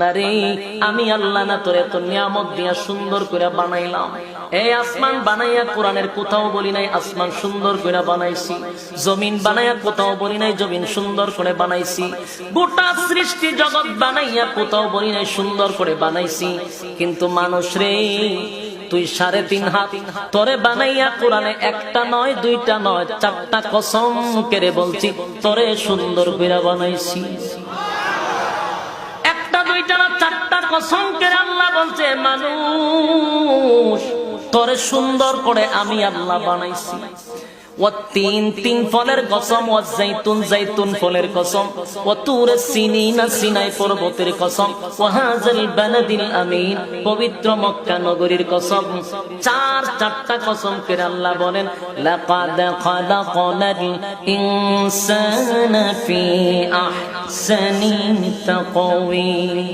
নারে আমি আল্লাহ না তোর এত নিয়ামত দিয়া সুন্দর করে বানাইলাম। এই আসমান বানাইয়া কোরআনের কোথাও বলি নাই আসমান সুন্দর করে বানাইছি, জমিন বানাইয়া কোথাও বলি নাই জমিন সুন্দর করে বানাইছি, গোটা সৃষ্টি জগৎ বানাইয়া কোথাও বলি নাই সুন্দর করে বানাইছি। কিন্তু মানুষ রে তুই 3.5 হাত তোরে বানাইয়া কোরআনে একটা নয় দুইটা নয় 4টা কসম করে বলছি তোরে সুন্দর করে বানাইছি। একটা দুইটা না 4টা কসম করে আল্লাহ বলছে মানুষ তোরে সুন্দর করে আমি আল্লাহ বানাইছি। তিন ফলের কসম, জাইতুন ফলের কসম, তুর সিনিনা সিনাই পর্বতের কসম, হাযাল বালাদিল আমিন পবিত্র মক্কা নগরীর কসম। 4টা কসম করে আল্লাহ বলেন লাকাদ খালাকনাল ইনসানা ফি আহসানি তাকওয়িম।